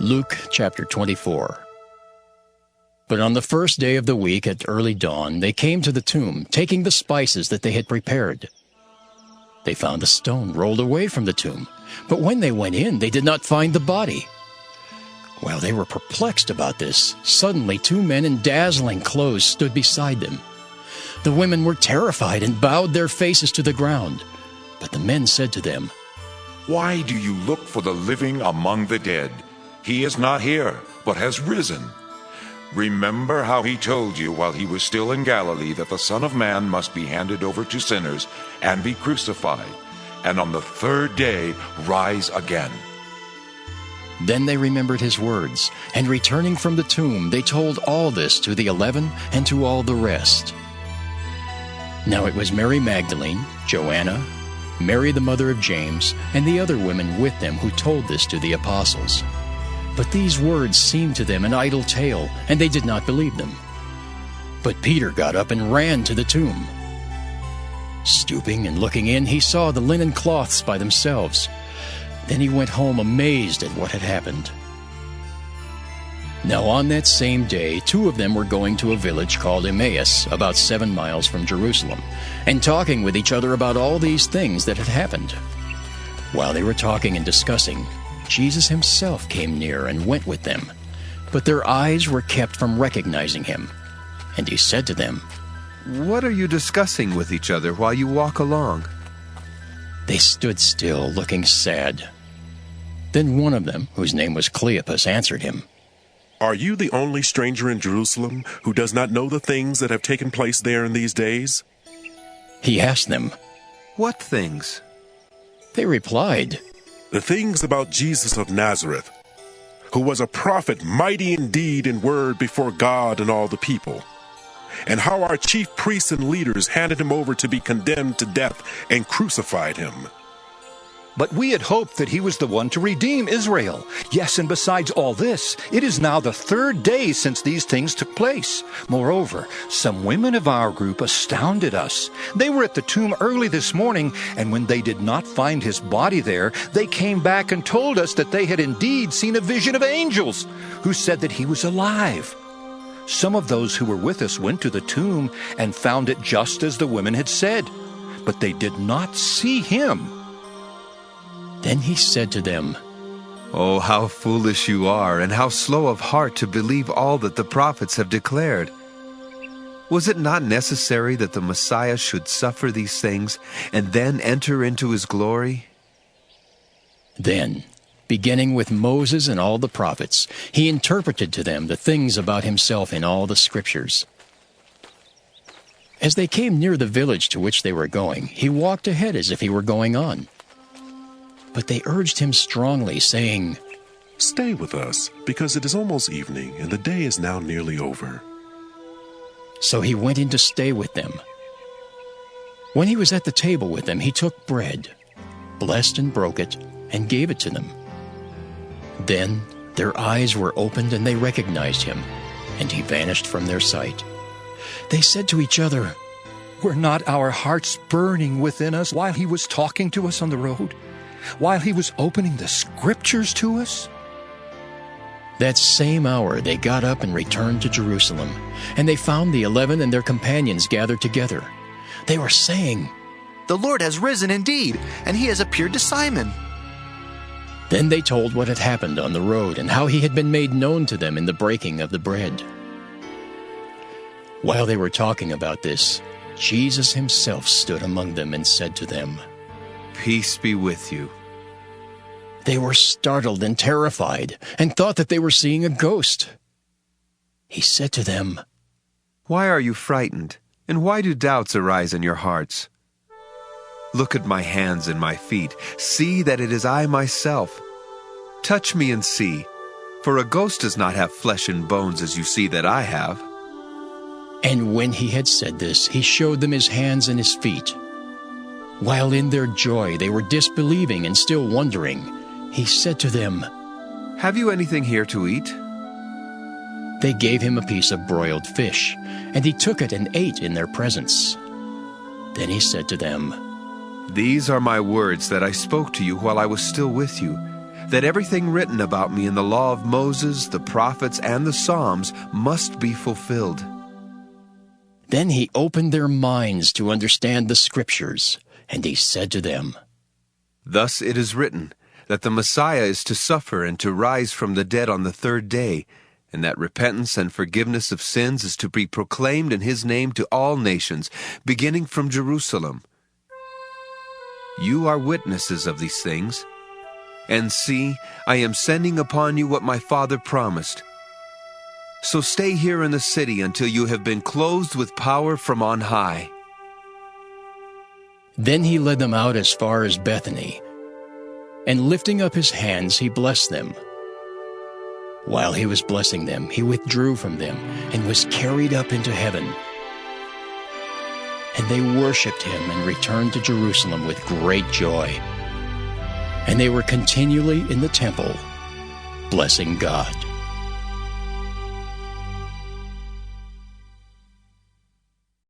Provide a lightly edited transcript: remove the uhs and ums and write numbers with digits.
Luke chapter 24. But on the first day of the week at early dawn, they came to the tomb, taking the spices that they had prepared. They found the stone rolled away from the tomb, but when they went in, they did not find the body. While they were perplexed about this, suddenly 2 men in dazzling clothes stood beside them. The women were terrified and bowed their faces to the ground. But the men said to them, "Why do you look for the living among the dead? He is not here, but has risen. Remember how he told you while he was still in Galilee that the Son of Man must be handed over to sinners and be crucified, and on the third day rise again." Then they remembered his words, and returning from the tomb, they told all this to the 11 and to all the rest. Now it was Mary Magdalene, Joanna, Mary the mother of James, and the other women with them who told this to the apostles. But these words seemed to them an idle tale, and they did not believe them. But Peter got up and ran to the tomb. Stooping and looking in, he saw the linen cloths by themselves. Then he went home amazed at what had happened. Now on that same day, 2 of them were going to a village called Emmaus, about 7 miles from Jerusalem, and talking with each other about all these things that had happened. While they were talking and discussing, Jesus himself came near and went with them, but their eyes were kept from recognizing him. And he said to them, "What are you discussing with each other while you walk along?" They stood still, looking sad. Then one of them, whose name was Cleopas, answered him, "Are you the only stranger in Jerusalem who does not know the things that have taken place there in these days?" He asked them. "What things?" They replied, "The things about Jesus of Nazareth, who was a prophet mighty in deed and word before God and all the people, and how our chief priests and leaders handed him over to be condemned to death and crucified him. But we had hoped that he was the one to redeem Israel. Yes, and besides all this, it is now the 3rd day since these things took place. Moreover, some women of our group astounded us. They were at the tomb early this morning, and when they did not find his body there, they came back and told us that they had indeed seen a vision of angels, who said that he was alive. Some of those who were with us went to the tomb and found it just as the women had said, but they did not see him." Then he said to them, "Oh, how foolish you are, and how slow of heart to believe all that the prophets have declared. Was it not necessary that the Messiah should suffer these things and then enter into his glory?" Then, beginning with Moses and all the prophets, he interpreted to them the things about himself in all the Scriptures. As they came near the village to which they were going, he walked ahead as if he were going on. But they urged him strongly, saying, "Stay with us, because it is almost evening, and the day is now nearly over." So he went in to stay with them. When he was at the table with them, he took bread, blessed and broke it, and gave it to them. Then their eyes were opened, and they recognized him, and he vanished from their sight. They said to each other, "Were not our hearts burning within us while he was talking to us on the road? While he was opening the Scriptures to us?" That same hour they got up and returned to Jerusalem, and they found the 11 and their companions gathered together. They were saying, "The Lord has risen indeed, and he has appeared to Simon." Then they told what had happened on the road and how he had been made known to them in the breaking of the bread. While they were talking about this, Jesus himself stood among them and said to them, "Peace be with you." They were startled and terrified and thought that they were seeing a ghost. He said to them, "Why are you frightened, and why do doubts arise in your hearts? Look at my hands and my feet. See that it is I myself. Touch me and see, for a ghost does not have flesh and bones as you see that I have." And when he had said this, he showed them his hands and his feet. While in their joy they were disbelieving and still wondering, he said to them, "Have you anything here to eat?" They gave him a piece of broiled fish, and he took it and ate in their presence. Then he said to them, "These are my words that I spoke to you while I was still with you, that everything written about me in the law of Moses, the prophets, and the Psalms must be fulfilled." Then he opened their minds to understand the Scriptures, and he said to them, "Thus it is written, that the Messiah is to suffer and to rise from the dead on the third day, and that repentance and forgiveness of sins is to be proclaimed in his name to all nations, beginning from Jerusalem. You are witnesses of these things. And see, I am sending upon you what my Father promised. So stay here in the city until you have been clothed with power from on high." Then he led them out as far as Bethany, and lifting up his hands, he blessed them. While he was blessing them, he withdrew from them and was carried up into heaven. And they worshipped him and returned to Jerusalem with great joy. And they were continually in the temple, blessing God.